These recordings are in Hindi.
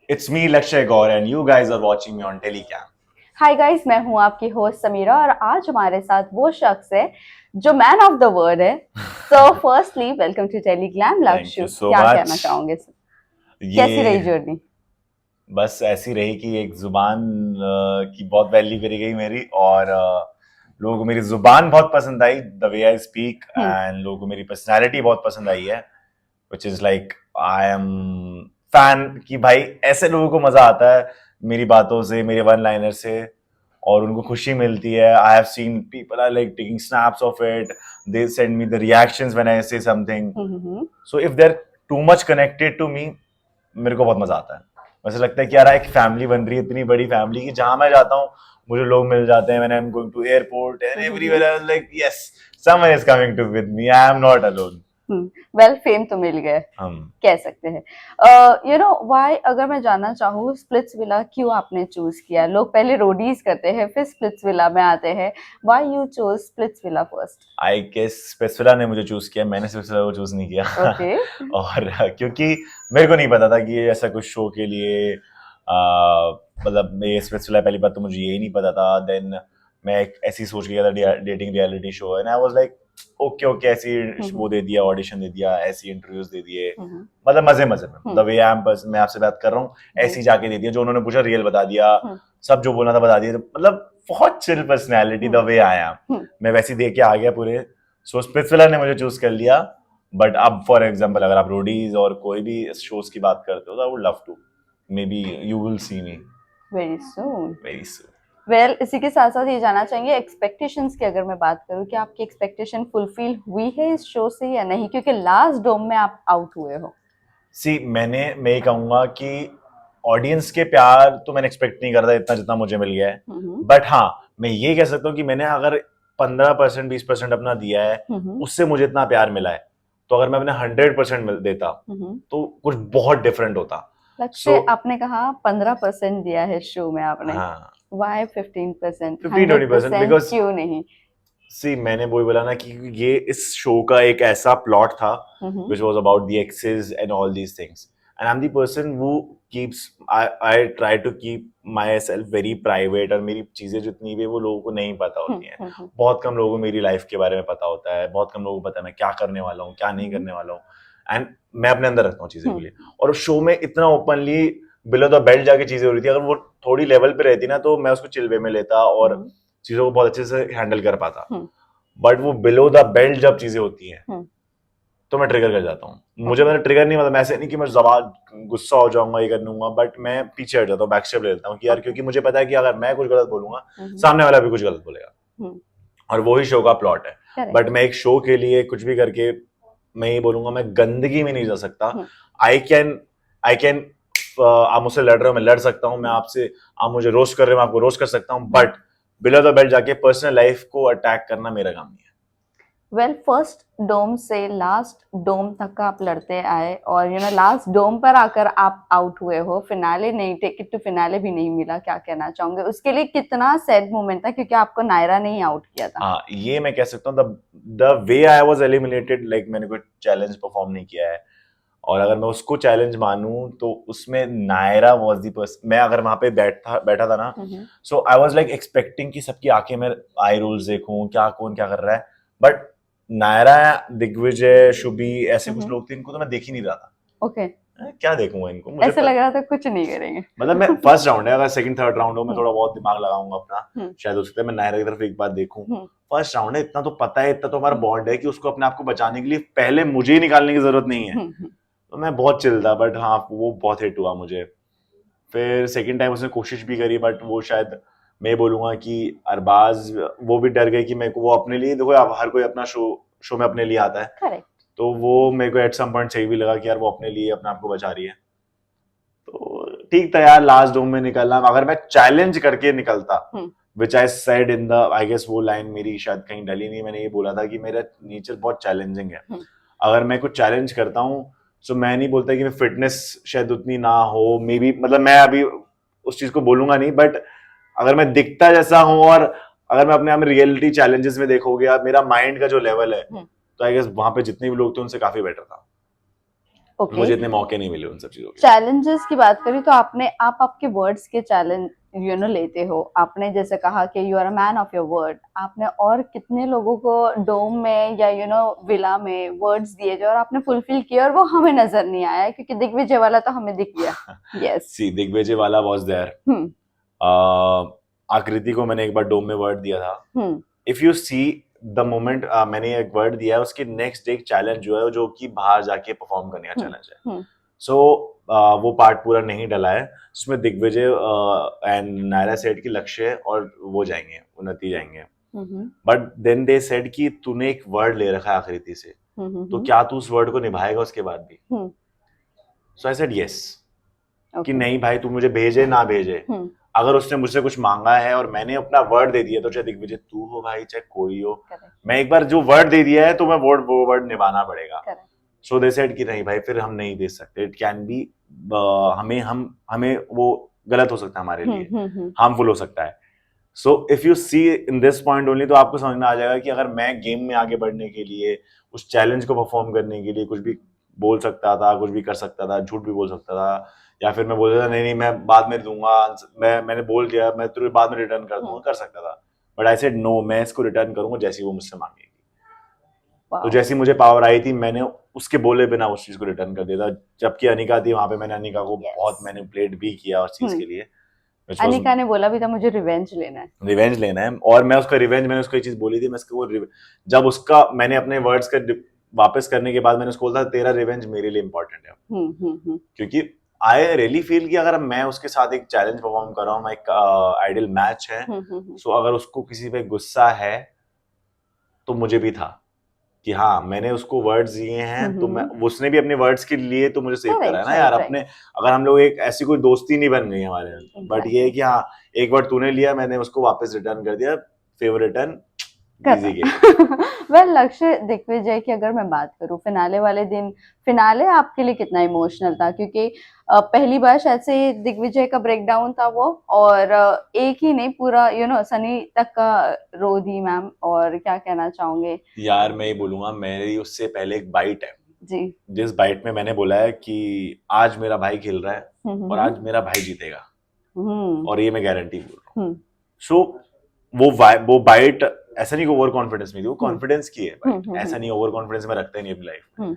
It's me, Lakshay Gaur, and you guys are watching me on Telecam. Hi guys, मैं हूं आपकी होस्ट समीरा और आज हमारे साथ वो शख्स है जो मैन ऑफ द वर्ड है। So firstly welcome to Telegram. Thank you लवशु, so क्या कहना much. चाहोगे? कैसी रही ये जर्नी? बस ऐसी रही कि एक जुबान की बहुत वैल्यू करी गई मेरी, और लोगों को मेरी जुबान बहुत पसंद आई, the way I speak, hmm. And लोगों को मेरी पर्सनालिटी बहुत पसंद आई है, which is like I am fan कि भाई ऐसे लोगों को मजा आता है मेरी बातों से, मेरे वन लाइनर से, और उनको खुशी मिलती है. I have seen people are like taking snaps of it, they send me the reactions when I say something. So if they are too much connected to me, मेरे को बहुत मजा आता है. वैसे लगता है कि यार एक फैमिली बन रही है, इतनी बड़ी फैमिली की जहां मैं जाता हूँ मुझे लोग मिल जाते हैं. When I am going to airport and everywhere I was like yes, someone is coming to with me, I am not alone. Well, fame तो मिल गए, हम कह सकते हैं। यू नो व्हाई, अगर मैं जानना चाहूँ, स्प्लिट्स विला क्यों आपने चूज किया? लोग पहले रोडीज करते हैं फिर स्प्लिट्स विला में आते हैं। Why you choose Splitsvilla first? I guess Splitsvilla ने मुझे चूज किया, मैंने स्पेसफिला को चूज नहीं किया. ओके। और क्योंकि मेरे को नहीं पता था कि ये ऐसा कुछ शो के लिए मतलब ये स्पेसफिला, पहली बात तो मुझे यही नहीं पता था. देन मैं एक ऐसी सोच गया था dating reality show, and I was like okay okay, ऐसी वो दे दिया, ऑडिशन दे दिया, ऐसी इंटरव्यूज दे दिए, मतलब मजे मजे में, द वे आई एम, मैं आपसे बात कर रहा हूँ ऐसी जाके दे दिया, जो उन्होंने पूछा रियल बता दिया, सब जो बोलना था बता दिया. मतलब बहुत chill personality, the way I am, मैं वैसे दे के आ गया पूरे. सो स्प्लिट्सविला ने मुझे चूज कर लिया. बट अब फॉर एग्जाम्पल अगर आप रोडीज और कोई भी शोज की बात करते हो तो I would love to, maybe you will see me very soon. Very soon. Well, इसी के साथ साथ ये जानना चाहेंगे एक्सपेक्टेशंस की। अगर मैं बात करूँ कि आपकी एक्सपेक्टेशन फुलफिल हुई है इस शो से या नहीं, क्योंकि लास्ट डोम में आप आउट हुए हो। सी मैं ये कहूंगा कि ऑडियंस के प्यार तो मैंने एक्सपेक्ट नहीं कर रहा इतना जितना मुझे मिल गया है. बट हाँ, मैं ये कह सकता हूँ कि मैंने अगर 15% 20% अपना दिया है, उससे मुझे इतना प्यार मिला है. तो अगर मैं अपने 100% देता तो कुछ बहुत डिफरेंट होता. लक्ष्य, आपने कहा 15% दिया है शो में आपने, हाँ, व्हाई 15%? 15-20% 100% बिकॉज क्यों नहीं? सी मैंने वही बोला ना कि ये इस शो का एक ऐसा प्लॉट था which was about the exes and all these things, and I'm the person who keeps I try to keep myself very private, और मेरी चीजें जितनी भी वो लोगों को नहीं पता होती हैं. बहुत कम लोगों को मेरी लाइफ के बारे में पता होता है, बहुत कम लोगों को पता है मैं क्या करने वाला हूँ, क्या नहीं करने वाला हूँ, एंड मैं अपने अंदर रखता हूँ चीजें के लिए. और शो में इतना ओपनली बिलो द बेल्ट जाके चीजें हो रही थी, अगर वो थोड़ी लेवल पे रहती ना तो मैं उसको चिल वे में लेता और चीजों को बहुत अच्छे से हैंडल कर पाता. बट वो बिलो द बेल्ट जब चीजें होती हैं तो मैं ट्रिगर कर जाता हूँ. मुझे मतलब ट्रिगर नहीं, मतलब ऐसे नहीं कि मैं जबान गुस्सा हो जाऊंगा ये कर लूंगा, बट मैं पीछे हट जाता हूँ, बैक स्टेप ले लेता हूँ कि यार, क्योंकि मुझे पता है कि अगर मैं कुछ गलत बोलूंगा सामने वाला भी कुछ गलत बोलेगा, और वही शो का प्लॉट है. बट मैं एक शो के लिए कुछ भी करके मैं ये बोलूंगा, मैं गंदगी में नहीं जा सकता. आई कैन आप मुझसे लड़ रहे हो, मैं लड़ सकता हूँ, मैं आपसे, आप मुझे रोस्ट कर रहे हो, मैं आपको रोस्ट कर सकता हूँ, बट बिलो द बेल्ट जाके पर्सनल लाइफ को अटैक करना मेरा काम नहीं है. वेल, फर्स्ट डोम से लास्ट डोम तक का आप लड़ते आए और लास्ट डोम पर आकर आप आउट हुए हो, फिनाले नहीं, टिकट टू फिनाले भी नहीं मिला। क्या कहना चाहोगे? उसके लिए कितना सैड मोमेंट था, क्योंकि आपको नायरा ने ही आउट किया था। हाँ, ये मैं कह सकता हूँ, the way I was eliminated, like मैंने कोई चैलेंज परफॉर्म नहीं किया है, और अगर मैं उसको चैलेंज मानूं तो उसमें नायरा वाज द पर्सन. मैं अगर वहां पे बैठा था ना, सो आई वाज लाइक एक्सपेक्टिंग कि सबकी आंखें में आई रोल्स देखूं, क्या कौन क्या कर रहा है, बट नायरा, दिग्विजय, शुभी, ऐसे कुछ लोग थे, इनको तो मैं देख ही नहीं रहा था. ओके। क्या देखूंगा इनको, मुझे ऐसे लग रहा था कुछ नहीं करेंगे। मतलब मैं फर्स्ट राउंड है, अगर सेकंड थर्ड राउंड हो मैं थोड़ा बहुत दिमाग लगाऊंगा अपना, शायद हो सकता है मैं नायरा की तरफ एक बार देखूं. फर्स्ट राउंड है, इतना तो पता है, इतना तो हमारा बॉन्ड है कि उसको अपने आप को बचाने के लिए पहले मुझे ही निकालने की जरूरत नहीं है. तो मैं बहुत चिल था, बट हाँ वो बहुत हिट हुआ मुझे. फिर सेकंड टाइम उसने कोशिश भी करी, बट वो शायद मैं बोलूंगा कि अरबाज वो भी डर गई कि मेरे को वो अपने लिए, देखो आप हर कोई अपना शो में अपने लिए आता है. करेक्ट। तो वो मेरे को एट सम पॉइंट सही भी लगा कि यार वो अपने लिए अपने आप को बचा रही है. तो ठीक था यार, लास्ट डोम में निकलना, अगर मैं चैलेंज करके निकलता, which I said in the, I guess वो लाइन मेरी शायद कहीं डली नहीं, मैंने ये बोला था कि मेरा नेचर बहुत चैलेंजिंग है. अगर मैं कुछ चैलेंज करता हूँ तो मैं नहीं बोलता कि मैं फिटनेस शायद उतनी ना हो, मे बी, मतलब मैं अभी उस चीज को बोलूंगा नहीं, बट अगर मैं दिखता जैसा हूँ और अगर मैं अपने आप में रियलिटी चैलेंजेस में देखोगे, मेरा माइंड का जो लेवल है, तो आई गेस वहां पे जितने भी लोग थे उनसे काफी बेटर था. ओके, मुझे इतने मौके नहीं मिले उन सब चीजों के। चैलेंजेस की बात करें तो आप आपके वर्ड्स के चैलेंज लेते हो। आपने जैसे कहा कि you are a man of your word, आपने और कितने लोगों को डोम में या विला में वर्ड्स दिए जो और आपने फुलफिल किया और वो हमें नजर नहीं आया, क्योंकि दिग्विजय वाला तो हमें दिख गया। यस। सी दिग्विजय वाला वाज देयर। हम्म आकृति को मैंने एक बार डोम में वर्ड दिया था। Hmm if you see the moment मैंने एक वर्ड दिया है, उसके नेक्स्ट डे एक चैलेंज जो है जो कि बाहर जाके परफॉर्म करने का चैलेंज है। हम्म सो वो पार्ट पूरा नहीं डला है, जिसमें दिग्विजय एंड नायरा सेठ की लक्ष्य और वो जाएंगे, उन्नति जाएंगे। बट देन दे सेड कि तूने एक वर्ड ले रखा है आकृति से, तो क्या तू उस वर्ड को निभाएगा उसके बाद भी? सो आई सेड यस, कि नहीं भाई तू मुझे भेजे ना भेजे, अगर उसने मुझसे कुछ मांगा है और मैंने अपना वर्ड दे दिया, तो चाहे दिग्विजय तू हो भाई चाहे कोई हो, मैं एक बार जो वर्ड दे दिया है तो मैं वो वर्ड निभाना पड़ेगा। सो दे सेड कि नहीं भाई फिर हम नहीं दे सकते, इट कैन बी हमें वो गलत हो सकता है, हमारे लिए हार्मफुल हो सकता है। So if you see in this point only, तो आपको समझ में आ जाएगा कि अगर मैं गेम में आगे बढ़ने के लिए, उस चैलेंज को परफॉर्म करने के लिए कुछ भी बोल सकता था, कुछ भी कर सकता था, झूठ भी बोल सकता था, या फिर मैं बोल रहा था नहीं मैं बाद में दूंगा, मैंने बोल दिया मैं तुझे बाद में रिटर्न कर दूंगा, कर सकता था। बट आई सेड नो, मैं इसको रिटर्न करूंगा जैसी वो मुझसे मांगेगी। तो जैसी मुझे पावर आई थी, मैंने उसके बोले बिना उस चीज को रिटर्न कर दिया था। जबकि अनिका थी वहां पे, मैंने अनिका को बहुत मैनिपुलेट भी किया उस चीज के लिए। अनिका ने बोला भी था मुझे रिवेंज लेना है, रिवेंज लेना है, और मैं उसका रिवेंज, मैंने उसको ये चीज बोली थी, मैं उसको जब उसका मैंने अपने वर्ड्स का वापस करने के बाद मैंने उसको बोला तेरा रिवेंज मेरे लिए इंपॉर्टेंट है। क्योंकि आई रियली फील कि अगर मैं उसके साथ एक चैलेंज परफॉर्म कर रहा हूँ, एक आइडियल मैच है, सो अगर उसको किसी पे गुस्सा है तो मुझे भी था कि हाँ मैंने उसको वर्ड्स दिए हैं, तो मैं उसने भी अपने वर्ड्स के लिए तो मुझे सेव करा है ना यार। अपने अगर हम लोग एक ऐसी कोई दोस्ती नहीं बन गई हमारे, बट ये है कि हाँ एक वर्ड तूने लिया, मैंने उसको वापस रिटर्न कर दिया, favour return easy game. Well लक्ष्य दिग्विजय की अगर मैं बात करूं, फिनाले वाले दिन, फिनाले आपके लिए कितना इमोशनल था? क्योंकि पहली बार शायद से दिग्विजय का ब्रेकडाउन था वो, और एक ही नहीं पूरा सनी तक का रो दी मैम। और क्या कहना चाहोगे? यार मैं ही बोलूंगा, मेरी उससे पहले एक बाइट है जी, जिस बाइट में मैंने बोला है कि आज मेरा भाई खेल रहा है और आज मेरा भाई जीतेगा, और ये मैं गारंटी बोल रहा हूँ। सो वो बाइट ऐसा नहीं कि ओवर कॉन्फिडेंस में थी, वो कॉन्फिडेंस की है बाइट। ऐसा नहीं, ओवर कॉन्फिडेंस में रखता ही नहीं अपनी लाइफ में।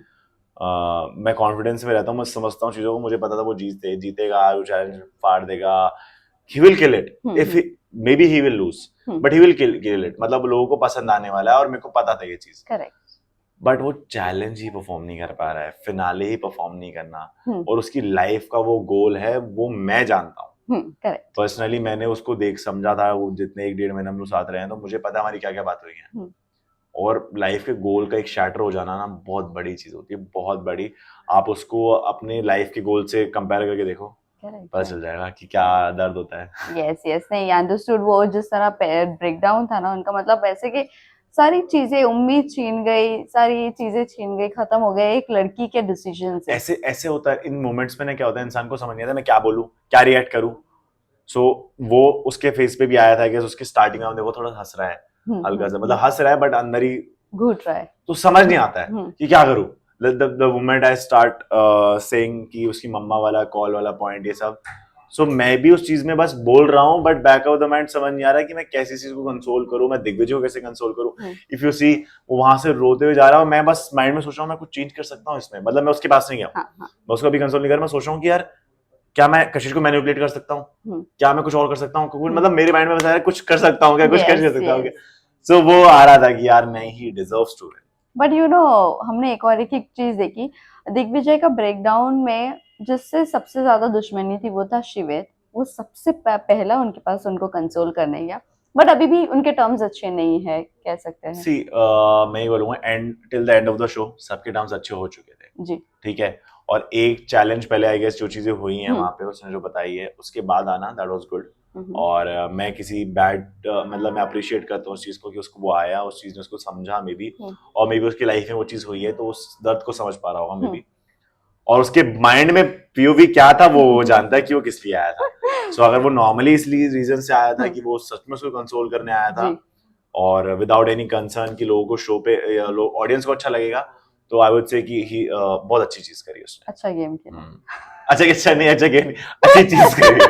मैं कॉन्फिडेंस में रहता हूँ, मैं समझता हूँ चीजों को, मुझे पता था वो जीतेगा, वो चैलेंज फाड़ देगा, he will kill it, if he, maybe he will lose, but he will kill it, मतलब लोगों को पसंद आने वाला है, और मेरे को पता था ये चीज। करेक्ट। बट वो चैलेंज ही परफॉर्म नहीं कर पा रहा है, फिनाले ही परफॉर्म नहीं करना, और उसकी लाइफ का वो गोल है, वो मैं जानता हूँ। पर्सनली मैंने उसको देख समझा था, वो जितने 1-1.5 महीने हम लोग साथ रहे हैं, तो मुझे पता हमारी क्या क्या बात हुई है। और लाइफ के गोल का एक शैटर हो जाना ना बहुत बड़ी चीज होती है, बहुत बड़ी। आप उसको अपने लाइफ के गोल से कंपेयर करके देखो, पता चल जाएगा कि क्या दर्द होता है। यस यस, नहीं अंडरस्टूड। वो जिस तरह ब्रेकडाउन था ना उनका, मतलब ऐसे कि सारी चीजें, उम्मीद छीन गई, सारी चीजें छीन गई, खत्म हो गए एक लड़की के डिसीजन से। ऐसे होता है इन मोमेंट्स में ना, क्या होता है इंसान को समझ नहीं आता मैं क्या बोलूं, क्या रिएक्ट करूं। सो वो उसके फेस पे भी आया था कि उसके स्टार्टिंग में देखो थोड़ा हंस रहा है, हल्का सा, मतलब हंस रहा है बट अंदर ही घुट रहा है, तो समझ नहीं आता है कि क्या करूं। the moment I start saying कि उसकी मम्मा वाला कॉल वाला पॉइंट ये सब, सो मैं भी उस चीज में बस बोल रहा हूँ, but back of the mind समझ नहीं आ रहा है कि मैं कैसे चीज को कंसोल करूं, मैं दिग्विजय को कैसे कंसोल करूं। इफ यू सी वो वहां से रोते हुए जा रहा हूँ, मैं बस माइंड में सोच रहा हूँ मैं कुछ चेंज कर सकता हूँ इसमें, मतलब मैं उसके पास नहीं गया, मैं उसको अभी कंसोल नहीं कर रहा, मैं सोच रहा हूँ कि यार क्या मैं कशिश को मैनिपुलेट कर सकता हूँ, क्या मैं कुछ और कर सकता हूँ, मतलब मेरे माइंड में बस कुछ कर सकता हूँ क्या, कुछ कर सकता हूँ क्या। सो वो आ रहा था कि यार नहीं, he deserves to win. But हमने एक और एक चीज देखी दिग्विजय का ब्रेकडाउन में, जिससे सबसे ज्यादा दुश्मनी थी वो था शिवेत। वो सबसे पहला उनके पास उनको कंसोल करने गया, बट अभी भी उनके टर्म्स अच्छे नहीं है, कह सकते हैं। सी मैं ये बोलूंगा and till the end of the show सबके टर्म्स अच्छे हो चुके थे जी, ठीक है। और एक चैलेंज पहले आई गेस जो चीजें हुई हैं वहां पे उसने जो बताई है, उसके बाद आना दैट वाज गुड। और मैं किसी बैड मतलब मैं अप्रिशिएट करता हूँ उस चीज को कि उसको वो आया, उस चीज ने उसको समझा मे बी, और मे बी उसकी लाइफ में वो चीज हुई है तो उस दर्द को समझ पा रहा होगा मे बी, और उसके माइंड में पीओवी क्या था वो जानता है कि वो किस लिए आया था। सो अगर वो नॉर्मली इसलिए रीजन से आया था कि वो सच में उसको कंसोल करने आया था और विदाउट एनी कंसर्न कि लोगों को शो पे ऑडियंस को अच्छा लगेगा, तो आई वुड से कि ही बहुत अच्छी चीज करी उसने। अच्छा गेम खेला। अच्छा नहीं, अच्छा गेम, अच्छी चीज करी है।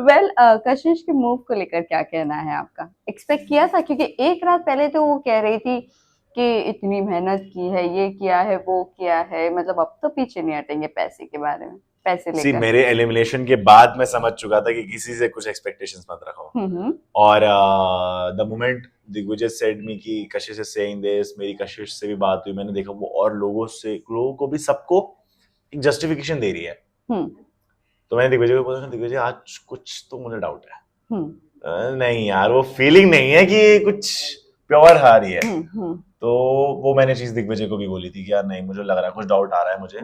वेल कशिश के मूव को लेकर क्या कहना है आपका? एक्सपेक्ट किया था? क्योंकि एक रात पहले तो वो कह रही थी कि इतनी मेहनत की है, ये किया है, वो किया है, मतलब अब तो पीछे नहीं हटेंगे पैसे के बारे में, पैसे सी लेकर। मेरे एलिमिनेशन के बाद मैं समझ चुका था कि किसी से कुछ एक्सपेक्टेशंस मत रखो। और द मोमेंट दिग्विजय सेड मी कि कशिश इज सेइंग दिस, मेरी कशिश से भी बात हुई, मैंने देखा वो और लोगों को भी सबको एक जस्टिफिकेशन दे रही है। तो मैंने दिग्विजय को बोला, दिग्विजय आज कुछ तो मुझे डाउट है। नहीं यार, वो फीलिंग नहीं है कि कुछ प्योर हार ही है। तो वो मैंने चीज दिग्विजय को भी बोली थी कि यार नहीं, मुझे लग रहा है, कुछ डाउट आ रहा है मुझे।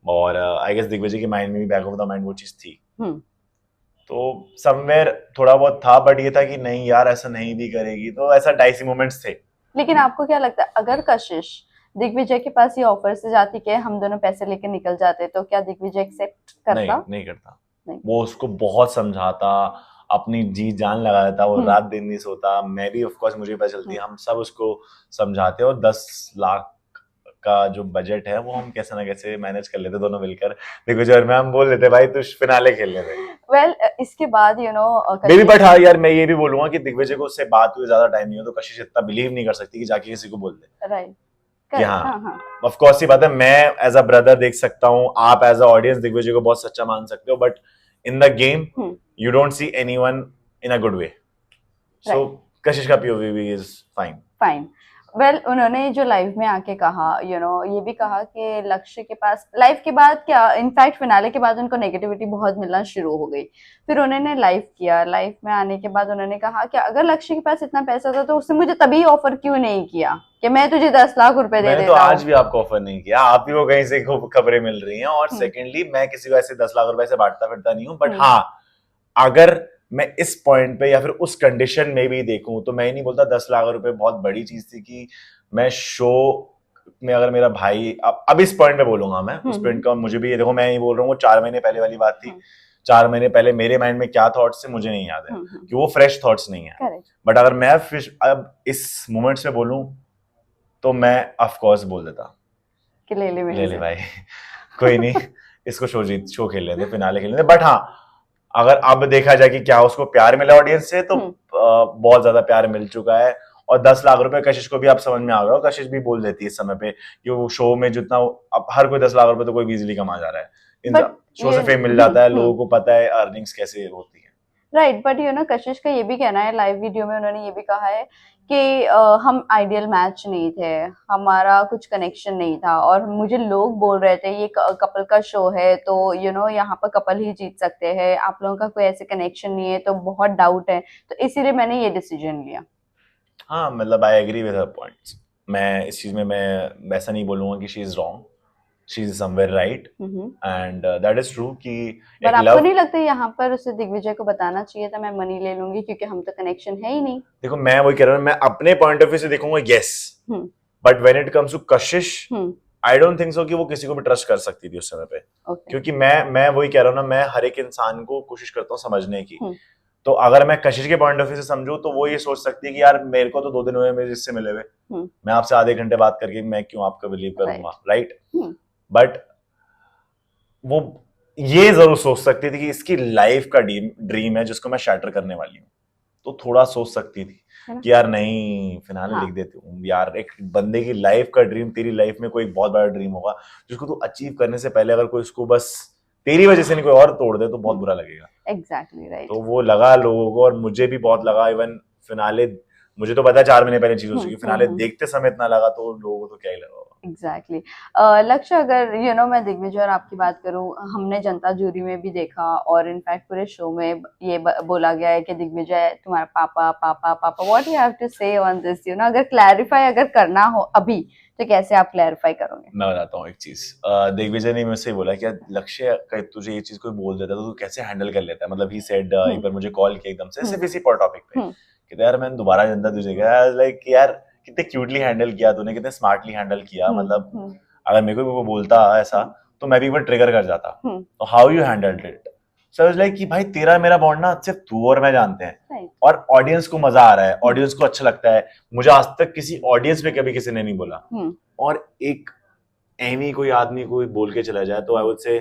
और आई गेस दिग्विजय के माइंड में भी बैक ऑफ द माइंड वो चीज थी। तो समवेयर थोड़ा बहुत था, बट ये था कि नहीं यार ऐसा नहीं भी करेगी, तो ऐसा डाइसी मोमेंट्स थे। लेकिन आपको क्या लगता है, अगर कशिश दिग्विजय के पास ये ऑफर से जाती कि हम दोनों पैसे लेके निकल जाते, तो क्या दिग्विजय एक्सेप्ट करता? नहीं करता। वो उसको बहुत समझाता, अपनी जी जान लगा देता, वो रात दिन नहीं सोता। मैं भी ऑफ कोर्स, मुझे पता चलती है, हम सब उसको समझाते। और 10 लाख का जो बजट है वो हम कैसे ना कैसे मैनेज कर लेते दोनों मिलकर। दिग्विजय और मैं, हम बोल लेते भाई तू फिनाले खेल लेते। वेल इसके बाद मेरी बट हाँ यार, मैं ये भी बोलूंगा कि दिग्विजय को उससे बात हुई ज्यादा टाइम नहीं हो, तो कशिश इतना बिलीव नहीं कर सकती कि जाके किसी को बोल दे। राइट कि हाँ ऑफ कोर्स ये बात है, मैं एज अ ब्रदर देख सकता हूँ, आप एज अ ऑडियंस दिग्विजय को बहुत सच्चा मान सकते हो, but in the game you don't see anyone in a good way. So Kashish का पीओवी इज फाइन। वेल उन्होंने जो लाइव में आके कहा, ये भी कहा कि लक्ष्य के पास लाइव के बाद क्या, इनफैक्ट फिनाले के बाद उनको नेगेटिविटी बहुत मिलना शुरू हो गई। फिर उन्होंने लाइव किया, लाइव में आने के बाद उन्होंने कहा कि अगर लक्ष्य के पास इतना पैसा था तो उसने मुझे तभी ऑफर क्यों नहीं किया कि मैं तुझे 10 लाख रुपए दे देता हूं। मैंने तो आज भी आपको ऑफर नहीं किया, आप ही को कहीं से खबरें मिल रही हैं। और सेकेंडली, मैं किसी को ऐसे 10 लाख रुपए से बांटता फिरता नहीं हूँ, बट हाँ अगर मैं इस पॉइंट पे या फिर उस कंडीशन में भी देखूं, तो मैं ही नहीं बोलता 10 लाख रुपए बहुत बड़ी चीज थी कि मैं शो में, अगर मेरा भाई अब इस पॉइंट पे बोलूंगा मैं, उस पॉइंट का मुझे भी ये देखो, मैं ये बोल रहा हूँ, वो 4 महीने पहले वाली बात थी। 4 महीने पहले मेरे माइंड में क्या थॉट्स थे मुझे नहीं याद है, कि वो फ्रेश थॉट्स नहीं है। बट अगर मैं अब इस मोमेंट से बोलूं, तो मैं ऑफ कोर्स बोल देता कि ले ले भाई कोई नहीं, इसको शो खेल लेते, फिनाले खेल लेते। बट हाँ, अगर अब देखा जाए कि क्या उसको प्यार मिला ऑडियंस से, तो बहुत ज्यादा प्यार मिल चुका है। और 10 लाख रुपए कशिश को भी आप समझ में आ गया, कशिश भी बोल देती है इस समय पे कि वो शो में जितना, अब हर कोई 10 लाख रुपए तो कोई इजीली कमा जा रहा है, शो से फेम मिल जाता है, लोगों को पता है अर्निंग्स कैसे होती है। राइट, बट कशिश का ये भी कहना है, लाइव वीडियो में उन्होंने ये भी कहा है कि हम आइडियल मैच नहीं थे, हमारा कुछ कनेक्शन नहीं था, और मुझे लोग बोल रहे थे ये कपल का शो है, तो यहाँ पर कपल ही जीत सकते हैं, आप लोगों का कोई ऐसे कनेक्शन नहीं है, तो बहुत डाउट है, तो इसीलिए मैंने ये डिसीजन लिया। हाँ, मतलब I agree with her points. मैं इस चीज में मैं वैसा नहीं बोलूंगा कि she is wrong, she is somewhere right, and that is true कि पर आपको नहीं लगता यहाँ पर उसे दिग्विजय को बताना चाहिए था मैं मनी ले लूंगी, क्योंकि हम तो कनेक्शन है ही नहीं। देखो, मैं वही कह रहा हूँ, मैं अपने पॉइंट ऑफ व्यू से देखूंगा, yes, but when it comes to Kashish, I don't think so कि वो किसी को भी ट्रस्ट कर सकती थी उस समय पे। क्योंकि मैं वही कह रहा हूँ ना, मैं हर एक इंसान को कोशिश करता हूँ समझने की। तो अगर मैं कशिश के पॉइंट ऑफ व्यू से समझूं, तो वो ये सोच सकती है कि यार मेरे को तो 2 दिन हुए मेरे इससे मिले हुए, मैं आपसे आधे घंटे बात करके मैं क्यों आपका बिलीव करूंगा, राइट? बट वो ये जरूर सोच सकती थी कि इसकी लाइफ का ड्रीम है जिसको मैं शैटर करने वाली हूँ, तो थोड़ा सोच सकती थी कि यार नहीं, फिनाले लिख देती हूँ यार। एक बंदे की लाइफ का ड्रीम, तेरी लाइफ में कोई बहुत बड़ा ड्रीम होगा जिसको तू अचीव करने से पहले अगर कोई उसको बस तेरी वजह से नहीं कोई और तोड़ दे, तो बहुत बुरा लगेगा। Exactly right. तो वो लगा लोगों को, और मुझे भी बहुत लगा। इवन फिनाले, मुझे तो पता है 4 महीने पहले चीज हो चुकी, फिनाले देखते समय इतना लगा, तो लोगों को तो क्या ही लगा। एग्जैक्टली लक्ष्य, अगर मैं दिग्विजय और आपकी बात करूं, हमने जनता जूरी में भी देखा, और इनफैक्ट पूरे शो में ये बोला गया है कि दिग्विजय तुम्हारा पापा पापा पापा। व्हाट यू हैव टू से ऑन दिस? अगर क्लैरिफाई अगर करना हो अभी, तो कैसे आप क्लैरिफाई करोगे? मैं बताता हूँ एक चीज। दिग्विजय ने मुझसे बोला कि लक्ष्य, तुझे ये चीज कोई बोल देता तो तू कैसे हैंडल कर लेता है। मतलब ही सेड, एक बार मुझे कॉल किया एकदम से सिर्फ इसी टॉपिक पे, कहते यार मैंने दोबारा जनता तुझे कहा, लाइक यार कितने क्यूटली हैंडल किया तूने, कितने स्मार्टली हैंडल किया। मतलब अगर मेरे को बोलता ऐसा, तो मैं भी एक बार ट्रिगर कर जाता। तो how you handled it? So I was like कि भाई तेरा मेरा बॉन्ड ना सिर्फ तू और मैं जानते हैं, Right. और ऑडियंस को मजा आ रहा है, ऑडियंस को अच्छा लगता है। मुझे आज तक किसी ऑडियंस में कभी किसी ने नहीं बोला, और एक एमी कोई आदमी कोई बोल के चला जाए तो आई वुड से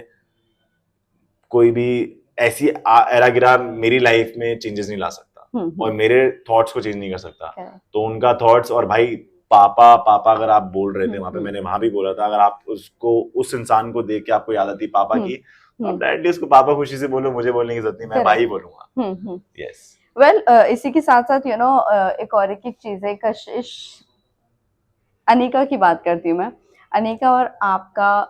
कोई भी ऐसी एरा गिरा मेरी लाइफ में चेंजेस नहीं ला सकता, और मेरे थॉट्स को चेंज नहीं कर सकता। तो उनका थॉट्स, और भाई पापा पापा अगर आप बोल रहे थे वहां पे, मैंने वहां भी बोला था, अगर आप उसको उस इंसान को देख के आपको याद आती पापा की, तो एटलीस्ट उसको पापा खुशी से बोलो, मुझे बोलने की जरूरत नहीं, मैं भाई बोलूंगा। यस वेल इसी के साथ साथ एक और एक चीज है, कशिश अनिका की बात करती हूँ मैं। अनिका और आपका,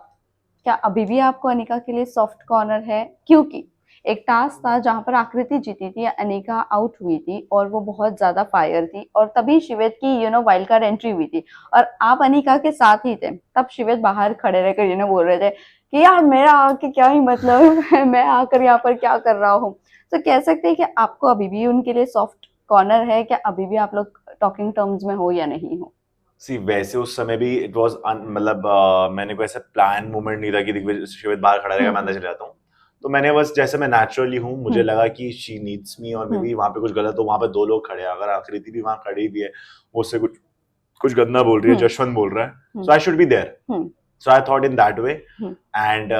क्या अभी भी आपको अनिका के लिए सॉफ्ट कॉर्नर है? क्योंकि एक टास्क था जहां पर आकृति जीती थी, अनिका आउट हुई थी और वो बहुत ज्यादा फायर थी, और तभी शिवेत की वाइल्ड कार्ड एंट्री हुई थी, और आप अनिका के साथ ही थे। तब शिवेत बाहर खड़े रहकर बोल रहे थे कि यार मेरा आके क्या ही मतलब है, मैं आकर यहाँ पर क्या कर रहा हूँ। तो कह सकते हैं कि आपको अभी भी उनके लिए सॉफ्ट कॉर्नर है, क्या अभी भी आप लोग टॉकिंग टर्म्स में हो या नहीं हो? सी वैसे उस समय भी इट वाज मतलब मैंने कोई ऐसा प्लान मूवमेंट नहीं था कि दिग्विजय शिवित बाहर खड़ा रहेगा मैं अंदर चले जाता हूँ। तो मैंने बस जैसे मैं नेचुरली हूँ, मुझे लगा कि शी नीड्स मी, और मे बी वहां पे कुछ गलत हो, वहां पे दो लोग खड़े हैं, अगर आकृति भी वहां खड़ी भी है, वो उससे कुछ गंदा बोल रही है, जशवंत बोल रहा है, so I should be there. So I thought in that way. And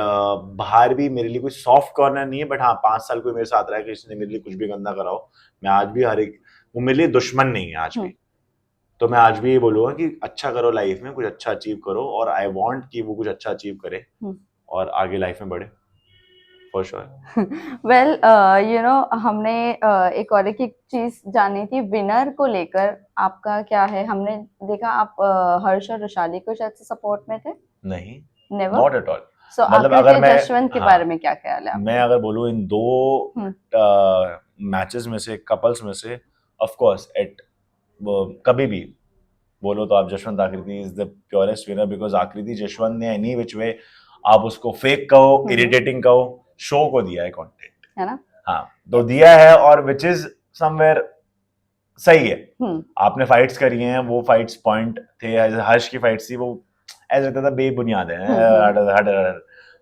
बाहर भी मेरे लिए कोई सॉफ्ट कॉर्नर नहीं है, बट हाँ 5 साल कोई मेरे साथ रहा है कि इसने मेरे लिए कुछ भी गंदा करा हो, मैं आज भी हर एक, वो मेरे लिए दुश्मन नहीं है आज भी। तो मैं आज भी ये बोलूंगा कि अच्छा करो लाइफ में, कुछ अच्छा अचीव करो, और आई वांट कि वो कुछ अच्छा अचीव करे और आगे लाइफ में बढ़े, फॉर श्योर। वेल हमने एक और एक चीज जानी थी विनर को लेकर, आपका क्या है? हमने देखा आप हर्ष और रुशाली को शायद से सपोर्ट में थे। नहीं, नेवर, नॉट एट ऑल। सो मतलब आपके अगर मैं जशवंत के बारे में क्या ख्याल है? मैं अगर बोलूं इन दो मैचेस में से, कपल्स में से, ऑफ कोर्स कभी भी बोलो तो आप जशवंत आकृति is the purest winner, because आकृति जशवंत ने एनी विच वे, आप उसको फेक कहो, इरिटेटिंग कहो, शो को दिया है कंटेंट, है ना? हाँ, तो दिया है, और विच इज समवेयर सही है। आपने फाइट्स करी हैं, वो फाइट्स पॉइंट थे, हर्ष की फाइट्स थी, वो ऐसा लगता था बेबुनियाद है,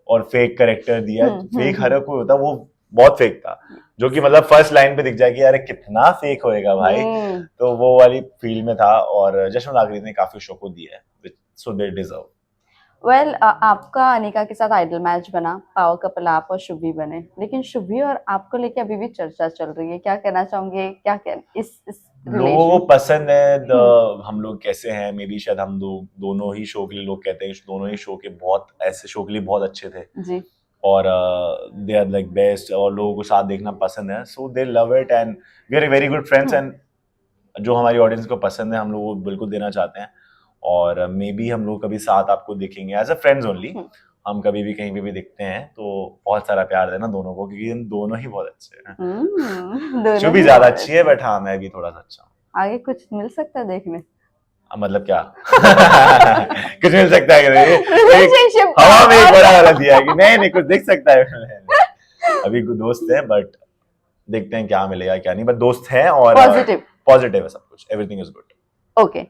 और फेक करेक्टर दिया, फेक हर कोई होता, वो बहुत फेक था, जो कि मतलब फर्स्ट लाइन पे दिख जाए कि यार कितना फेक होएगा भाई। तो वो वाली फील्ड में था, और जशवंत आकृति ने काफी शो को दिया है, सो दे डिजर्व। वेल आपका अनिका के साथ आइडल मैच बना, पावर कपल आप और शुभी बने, लेकिन शुभी और आपको लेके अभी भी चर्चा चल रही है, क्या कहना चाहोगे? क्या इस लोगों को पसंद है हम लोग कैसे हैं, मे बी शायद हम दोनों ही शो के लिए, लोग कहते हैं दोनों ही शो के बहुत ऐसे शो के लिए बहुत अच्छे थे जी, और दे आर लाइक बेस्ट, और लोगों को साथ देखना पसंद है, so they love it, and we are very good friends, and जो हमारी ऑडियंस को पसंद है हम लोग वो बिल्कुल देना चाहते हैं, और मे बी हम लोग कभी साथ आपको दिखेंगे एज अ फ्रेंड्स ओनली, हम कभी भी कहीं पे भी दिखते हैं तो बहुत सारा प्यार देना दोनों को, क्योंकि हम दोनों ही बहुत अच्छे हैं। शुभी ज्यादा अच्छी है, बट हाँ मैं भी थोड़ा सा अच्छा हूँ। आगे कुछ मिल सकता है देखने? मतलब क्या कुछ मिल सकता है हवा में एक बड़ा वाला दिया है कि नहीं कुछ दिख सकता है अभी दोस्त है, बट देखते हैं क्या मिलेगा क्या नहीं, बट दोस्त हैं, और पॉजिटिव है सब कुछ, एवरीथिंग इज गुड। ओके,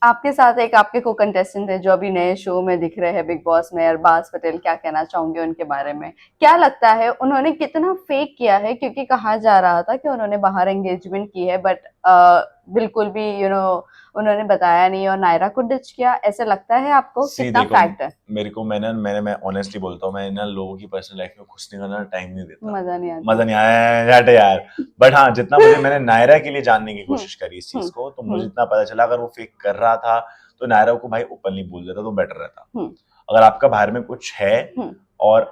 आपके साथ एक आपके को कंटेस्टेंट है जो अभी नए शो में दिख रहे हैं बिग बॉस में, अरबाज पटेल, क्या कहना चाहोगे उनके बारे में? क्या लगता है उन्होंने कितना फेक किया है? क्योंकि कहा जा रहा था कि उन्होंने बाहर एंगेजमेंट की है, बट बिल्कुल भी उन्होंने बताया नहीं, और नायरा को डिच किया, ऐसे लगता है आपको? कितना फैक्ट है? मेरे को मैं ऑनेस्टली बोलता हूँ, मैं इन लोगों की पर्सनल लाइफ में घुसने का टाइम नहीं देता, मजा नहीं आया यार, बट हाँ जितना मैंने नायरा के लिए जानने की कोशिश करी इस चीज को, तो मुझे इतना पता चला अगर वो फेक कर रहा था तो नायरा को भाई ओपनली बोल देता तो बेटर रहता। अगर आपका बाहर में कुछ है और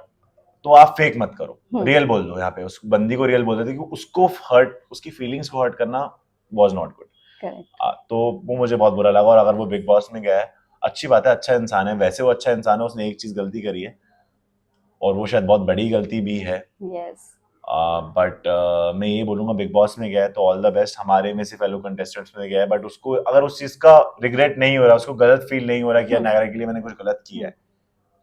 तो आप फेक मत करो, रियल बोल दो। यहाँ पे उस बंदी को रियल बोल देते, क्योंकि उसको हर्ट, उसकी फीलिंग्स को हर्ट करना वाज नॉट गुड। तो वो मुझे बहुत बुरा लगा, और अगर वो बिग बॉस में गया है, अच्छी बात है, अच्छा इंसान है, वैसे वो अच्छा इंसान है, उसने एक चीज गलती करी है और वो शायद बहुत बड़ी गलती भी है, बट मैं ये बोलूंगा बिग बॉस में गया है तो ऑल द बेस्ट। हमारे में से फेलो कंटेस्टेंट्स में गया है, बट उसको अगर उस चीज का रिग्रेट नहीं हो रहा, उसको गलत फील नहीं हो रहा कि नायरा के लिए मैंने कुछ गलत किया है,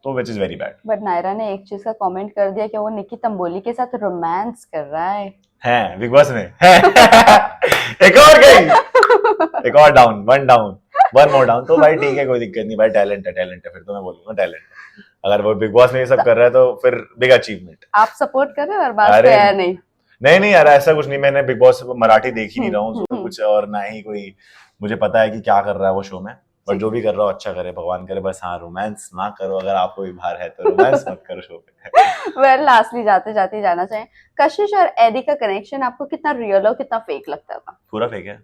तो which is very bad. But Naira ने एक चीज का कमेंट कर दिया कि वो निकी तंबोली के साथ रोमांस कर रहा है बिग बॉस में एक और गई एक और डाउन, वन मोर डाउन, तो भाई ठीक है, कोई दिक्कत नहीं भाई, टैलेंट है फिर तो मैं बोलूंगा टैलेंट है। अगर वो बिग बॉस में ये सब कर रहा है तो फिर बिग अचीवमेंट। आप सपोर्ट कर रहे हो अरबाज अरे को या नहीं? नहीं नहीं यार, ऐसा कुछ नहीं, मैंने बिग बॉस मराठी देख ही नहीं रहा हूँ, हम्म, तो कुछ और ना ही कोई मुझे पता है कि क्या कर रहा है वो शो में। बट ठीक जो भी कर रहा हो अच्छा करे, भगवान करे, बस हाँ रोमांस ना करो, अगर आपको भी बाहर है तो रोमांस मत करो शो पे। वेल लास्टली जाते जाते जाना चाहें, कशिश और एडी का कनेक्शन आपको कितना रियल और कितना फेक लगता था? पूरा फेक है।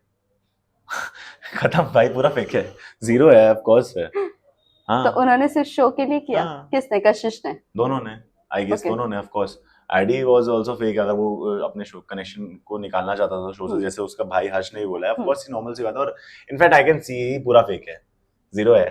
खत्म भाई, पूरा फेक है, जीरो है ऑफ कोर्स है। तो हाँ उन्होंने सिर्फ शो के लिए किया? हाँ, किसने, कशिश ने? दोनों ने, आई गेस ओके। दोनों ने of course. ID was also fake, अगर वो अपने शो कनेक्शन को निकालना चाहता था शो से, जैसे उसका भाई हर्ष ने भी बोला है, ऑफ कोर्स ये नॉर्मल सी बात है, और इनफैक्ट आई कैन सी पूरा फेक है, जीरो है।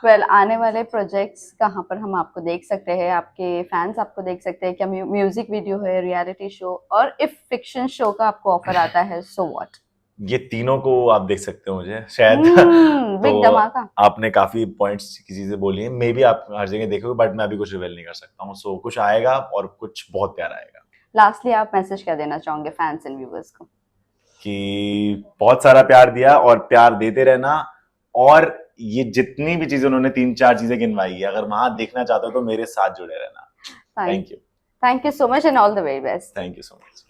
वेल आने वाले प्रोजेक्ट्स कहाँ पर हम आपको देख सकते हैं, आपके फैंस आपको देख सकते हैं? क्या म्यूजिक वीडियो है, रियलिटी शो, और इफ फिक्शन शो का आपको ऑफर आता है सो व्हाट? ये तीनों को आप देख सकते हो मुझे शायद। बिग तो धमाका। आपने काफी पॉइंट्स की चीजें बोली हैं, मे बी आप हर जगह देखोगे, बट मैं अभी कुछ रिवील नहीं कर सकता हूँ। सो कुछ आएगा और कुछ बहुत प्यारा आएगा। लास्टली आप मैसेज क्या देना चाहोगे फैंस एंड व्यूअर्स को? कि बहुत सारा प्यार दिया और प्यार देते रहना, और ये जितनी भी चीजें उन्होंने 3-4 चीजें गिनवाई है, अगर वहां देखना चाहते हो तो मेरे साथ जुड़े रहना। Thank you. Thank you so much and all the very best. Thank you so much.